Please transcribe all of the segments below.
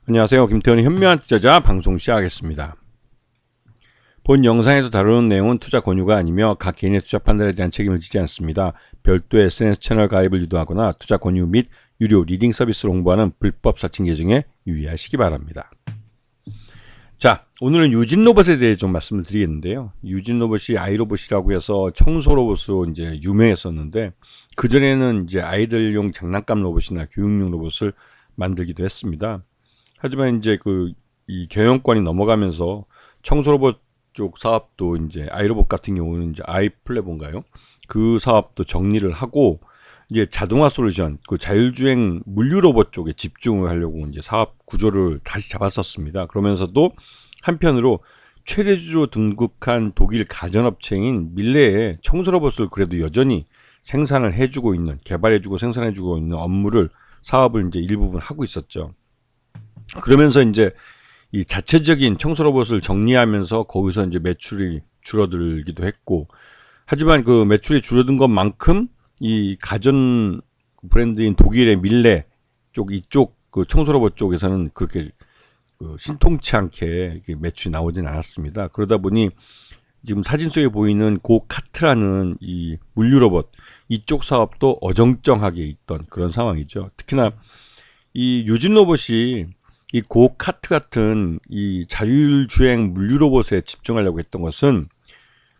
안녕하세요. 김태현의 현명한 투자자 방송 시작하겠습니다. 본 영상에서 다루는 내용은 투자 권유가 아니며 각 개인의 투자 판단에 대한 책임을 지지 않습니다. 별도의 SNS 채널 가입을 유도하거나 투자 권유 및 유료 리딩 서비스를 홍보하는 불법 사칭 계정에 유의하시기 바랍니다. 자, 오늘은 유진 로봇에 대해 좀 말씀을 드리겠는데요. 유진 로봇이 아이로봇이라고 해서 청소 로봇으로 이제 유명했었는데, 그전에는 이제 아이들용 장난감 로봇이나 교육용 로봇을 만들기도 했습니다. 하지만 이제 이 경영권이 넘어가면서 청소 로봇 쪽 사업도 이제 아이로봇 같은 경우는 이제 아이플레본가요? 그 사업도 정리를 하고 이제 자동화 솔루션, 그 자율주행 물류 로봇 쪽에 집중을 하려고 이제 사업 구조를 다시 잡았었습니다. 그러면서도 한편으로 최대주주로 등극한 독일 가전업체인 밀레의 청소 로봇을 그래도 여전히 생산을 해주고 있는, 개발해주고 생산해주고 있는 업무를 사업을 이제 일부분 하고 있었죠. 그러면서 이제 이 자체적인 청소 로봇을 정리하면서 거기서 이제 매출이 줄어들기도 했고, 하지만 그 매출이 줄어든 것만큼 이 가전 브랜드인 독일의 밀레 쪽, 이쪽 그 청소 로봇 쪽에서는 그렇게 신통치 않게 매출이 나오진 않았습니다. 그러다 보니 지금 사진 속에 보이는 고카트라는 이 물류 로봇, 이쪽 사업도 어정쩡하게 있던 그런 상황이죠. 특히나 이 유진 로봇이 이 고카트 같은 이 자율주행 물류 로봇에 집중하려고 했던 것은,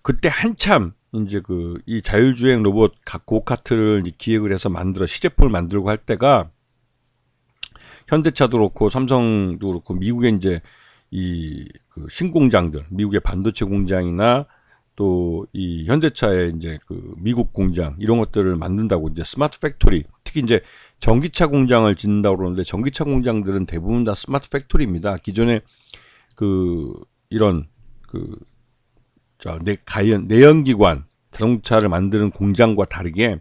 그때 한참 이제 이 자율주행 로봇 고카트를 기획을 해서 만들어 시제품을 만들고 할 때가 현대차도 그렇고 삼성도 그렇고 미국의 이제 그 신공장들, 미국의 반도체 공장이나 또 이 현대차의 이제 미국 공장, 이런 것들을 만든다고 이제 스마트 팩토리, 특히 이제 전기차 공장을 짓는다고 그러는데, 전기차 공장들은 대부분 다 스마트 팩토리입니다. 기존에 이런 내연기관 자동차를 만드는 공장과 다르게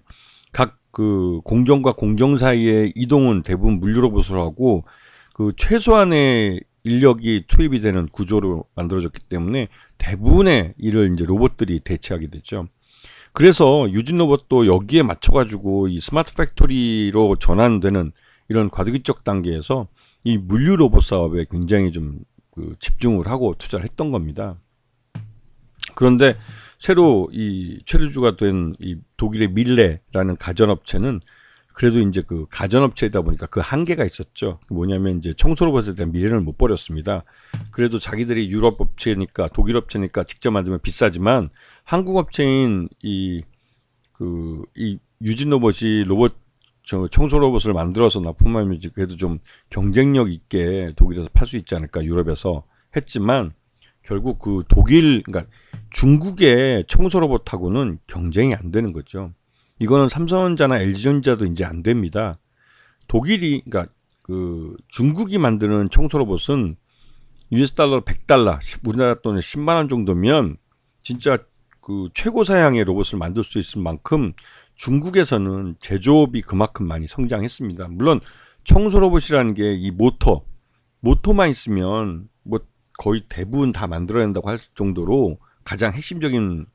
각 공정과 공정 사이의 이동은 대부분 물류 로봇으로 하고, 최소한의 인력이 투입이 되는 구조로 만들어졌기 때문에 대부분의 일을 이제 로봇들이 대체하게 됐죠. 그래서 유진 로봇도 여기에 맞춰가지고 이 스마트 팩토리로 전환되는 이런 과도기적 단계에서 이 물류 로봇 사업에 굉장히 좀 집중을 하고 투자를 했던 겁니다. 그런데 새로 이 최대주주가 된 이 독일의 밀레라는 가전업체는 그래도 이제 가전업체이다 보니까 그 한계가 있었죠. 뭐냐면 이제 청소 로봇에 대한 미래를 못 버렸습니다. 그래도 자기들이 유럽 업체니까, 독일 업체니까 직접 만들면 비싸지만, 한국 업체인 이 유진 로봇이 청소 로봇을 만들어서 납품하면 그래도 좀 경쟁력 있게 독일에서 팔 수 있지 않을까, 유럽에서 했지만, 결국 그러니까 중국의 청소 로봇하고는 경쟁이 안 되는 거죠. 이거는 삼성전자나 LG전자도 이제 안 됩니다. 그러니까 중국이 만드는 청소 로봇은 US 달러 100달러, 우리나라 돈에 10만 원 정도면 진짜 최고 사양의 로봇을 만들 수 있을 만큼 중국에서는 제조업이 그만큼 많이 성장했습니다. 물론 청소 로봇이라는 게 이 모터만 있으면 뭐 거의 대부분 다 만들어낸다고 할 정도로 가장 핵심적인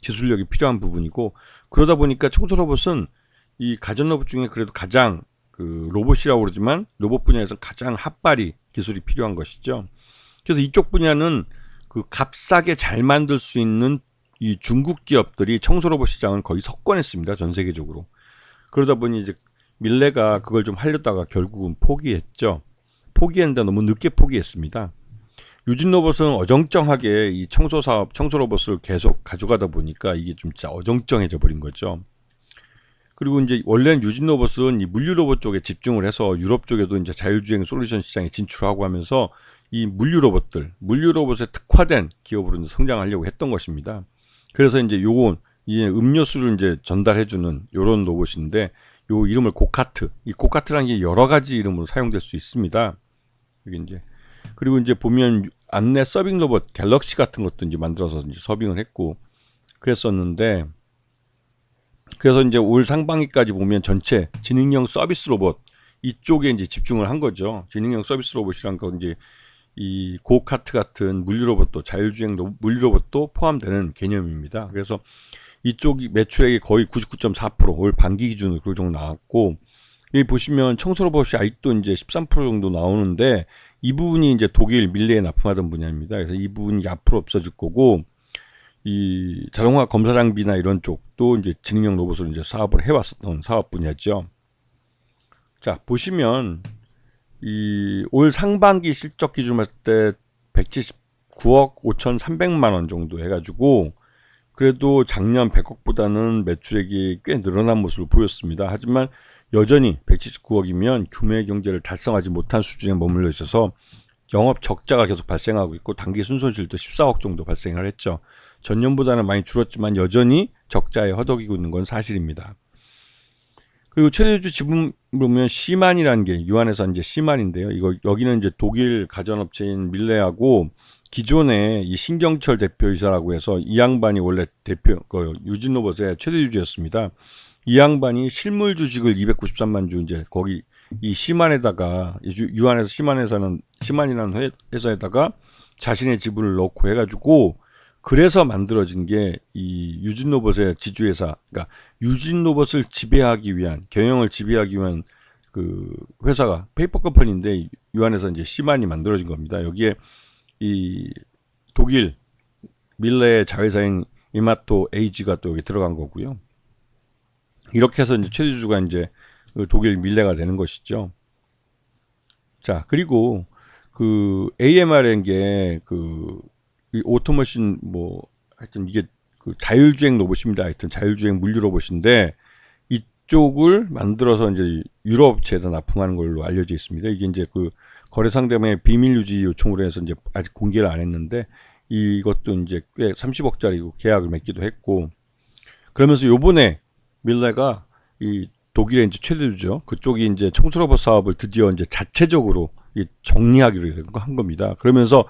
기술력이 필요한 부분이고, 그러다 보니까 청소 로봇은 이 가전 로봇 중에 그래도 가장 로봇이라고 그러지만 로봇 분야에서 가장 핫발이 기술이 필요한 것이죠. 그래서 이쪽 분야는 값싸게 잘 만들 수 있는 이 중국 기업들이 청소 로봇 시장을 거의 석권했습니다, 전 세계적으로. 그러다 보니 이제 밀레가 그걸 좀 하려다가 결국은 포기했죠. 포기했는데 너무 늦게 포기했습니다. 유진 로봇은 어정쩡하게 이 청소 로봇을 계속 가져가다 보니까 이게 좀 진짜 어정쩡해져 버린 거죠. 그리고 이제 원래는 유진 로봇은 이 물류 로봇 쪽에 집중을 해서 유럽 쪽에도 이제 자율주행 솔루션 시장에 진출하고 하면서 이 물류 로봇에 특화된 기업으로 이제 성장하려고 했던 것입니다. 그래서 이제 이제 음료수를 이제 전달해주는 요런 로봇인데, 요 이름을 고카트, 이 고카트라는 게 여러 가지 이름으로 사용될 수 있습니다. 여기 이제 그리고 이제 보면 안내 서빙 로봇 갤럭시 같은 것도 이제 만들어서 이제 서빙을 했고 그랬었는데, 그래서 이제 올 상반기까지 보면 전체 지능형 서비스 로봇 이쪽에 이제 집중을 한 거죠. 지능형 서비스 로봇이란 건 이제 이 고카트 같은 물류 로봇도, 자율주행 물류 로봇도 포함되는 개념입니다. 그래서 이쪽 매출액이 거의 99.4%, 올 반기 기준으로 그 정도 나왔고, 여기 보시면 청소 로봇이 아직도 이제 13% 정도 나오는데 이 부분이 이제 독일 밀레에 납품하던 분야입니다. 그래서 이 부분이 앞으로 없어질 거고 이 자동화 검사 장비나 이런 쪽도 이제 지능형 로봇으로 이제 사업을 해왔었던 사업 분야죠. 자, 보시면 이 올 상반기 실적 기준으로 봤을 때 179억 5,300만 원 정도 해가지고 그래도 작년 100억보다는 매출액이 꽤 늘어난 모습을 보였습니다. 하지만 여전히 179억이면 규모의 경제를 달성하지 못한 수준에 머물러 있어서 영업 적자가 계속 발생하고 있고 단기 순손실도 14억 정도 발생을 했죠. 전년보다는 많이 줄었지만 여전히 적자에 허덕이고 있는 건 사실입니다. 그리고 최대주 지분 보면 시만이라는 게 유한에서 이제 시만인데요. 이거 여기는 이제 독일 가전업체인 밀레하고 기존에 이 신경철 대표이사라고 해서 이 양반이 원래 대표 유진로봇의 최대주주였습니다. 이 양반이 실물 주식을 293만 주 이제 거기 이 시만에다가 유한에서 시만이라는 회사에다가 자신의 지분을 넣고 해가지고 그래서 만들어진 게 이 유진로봇의 지주회사, 그러니까 유진로봇을 지배하기 위한 경영을 지배하기 위한 그 회사가 페이퍼 컴퍼니인데 유한에서 이제 시만이 만들어진 겁니다. 여기에 이 독일 밀레의 자회사인 이마토 에이지가 또 여기 들어간 거고요. 이렇게 해서 이제 최대주주가 이제 독일 밀레가 되는 것이죠. 자, 그리고 그 AMR인 게 그 오토머신 뭐 하여튼 이게 그 자율주행 로봇입니다. 하여튼 자율주행 물류 로봇인데 이쪽을 만들어서 이제 유럽 업체에다 납품하는 걸로 알려져 있습니다. 이게 이제 그 거래 상대방의 비밀 유지 요청으로 해서 이제 아직 공개를 안 했는데 이것도 이제 꽤 30억짜리 계약을 맺기도 했고 그러면서 요번에 밀레가 이 독일의 이제 최대주죠. 그쪽이 이제 청소 로봇 사업을 드디어 이제 자체적으로 정리하기로 한 겁니다. 그러면서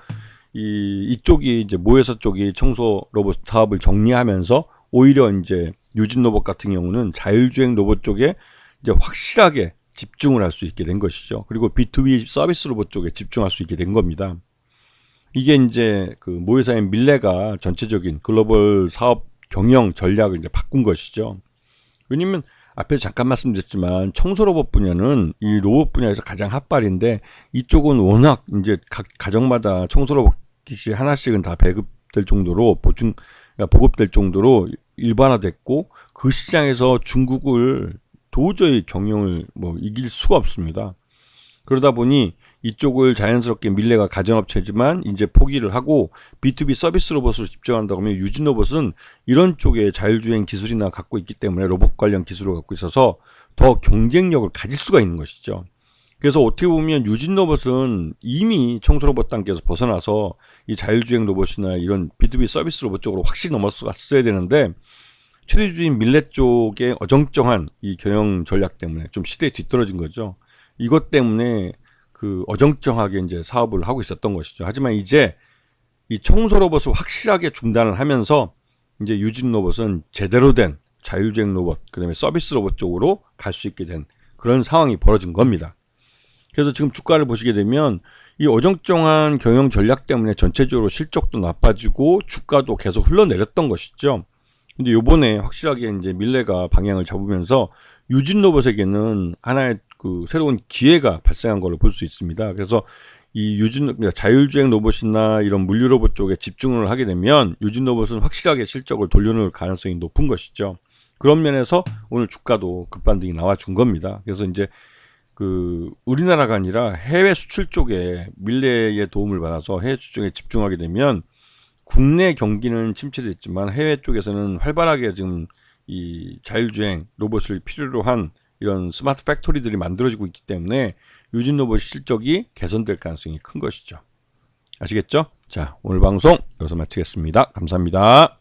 이쪽이 이제 모회사 쪽이 청소 로봇 사업을 정리하면서 오히려 이제 유진 로봇 같은 경우는 자율주행 로봇 쪽에 이제 확실하게 집중을 할 수 있게 된 것이죠. 그리고 B2B 서비스 로봇 쪽에 집중할 수 있게 된 겁니다. 이게 이제 그 모회사인 밀레가 전체적인 글로벌 사업 경영 전략을 이제 바꾼 것이죠. 왜냐면 앞에 잠깐 말씀드렸지만 청소 로봇 분야는 이 로봇 분야에서 가장 핫발인데 이쪽은 워낙 이제 각 가정마다 청소 로봇이 하나씩은 다 배급될 정도로 보급될 정도로 일반화됐고 그 시장에서 중국을 도저히 경영을 뭐 이길 수가 없습니다. 그러다 보니 이쪽을 자연스럽게 밀레가 가전업체지만 이제 포기를 하고 B2B 서비스 로봇으로 집중한다고 하면 유진 로봇은 이런 쪽에 자율주행 기술이나 갖고 있기 때문에 로봇 관련 기술을 갖고 있어서 더 경쟁력을 가질 수가 있는 것이죠. 그래서 어떻게 보면 유진 로봇은 이미 청소 로봇 단계에서 벗어나서 이 자율주행 로봇이나 이런 B2B 서비스 로봇 쪽으로 확실히 넘어갔어야 되는데 최대주주인 밀레 쪽의 어정쩡한 이 경영 전략 때문에 좀 시대에 뒤떨어진 거죠. 이것 때문에 그 어정쩡하게 이제 사업을 하고 있었던 것이죠. 하지만 이제 이 청소 로봇을 확실하게 중단을 하면서 이제 유진 로봇은 제대로 된 자율주행 로봇, 그다음에 서비스 로봇 쪽으로 갈 수 있게 된 그런 상황이 벌어진 겁니다. 그래서 지금 주가를 보시게 되면 이 어정쩡한 경영 전략 때문에 전체적으로 실적도 나빠지고 주가도 계속 흘러내렸던 것이죠. 근데 요번에 확실하게 이제 밀레가 방향을 잡으면서 유진 로봇에게는 하나의 그 새로운 기회가 발생한 걸로 볼 수 있습니다. 그래서 이 그러니까 자율주행 로봇이나 이런 물류 로봇 쪽에 집중을 하게 되면 유진 로봇은 확실하게 실적을 돌려놓을 가능성이 높은 것이죠. 그런 면에서 오늘 주가도 급반등이 나와준 겁니다. 그래서 이제 그 우리나라가 아니라 해외 수출 쪽에 밀레의 도움을 받아서 해외 수출에 집중하게 되면 국내 경기는 침체됐지만 해외 쪽에서는 활발하게 지금 이 자율주행 로봇을 필요로 한 이런 스마트 팩토리들이 만들어지고 있기 때문에 유진 로봇 실적이 개선될 가능성이 큰 것이죠. 아시겠죠? 자, 오늘 방송 여기서 마치겠습니다. 감사합니다.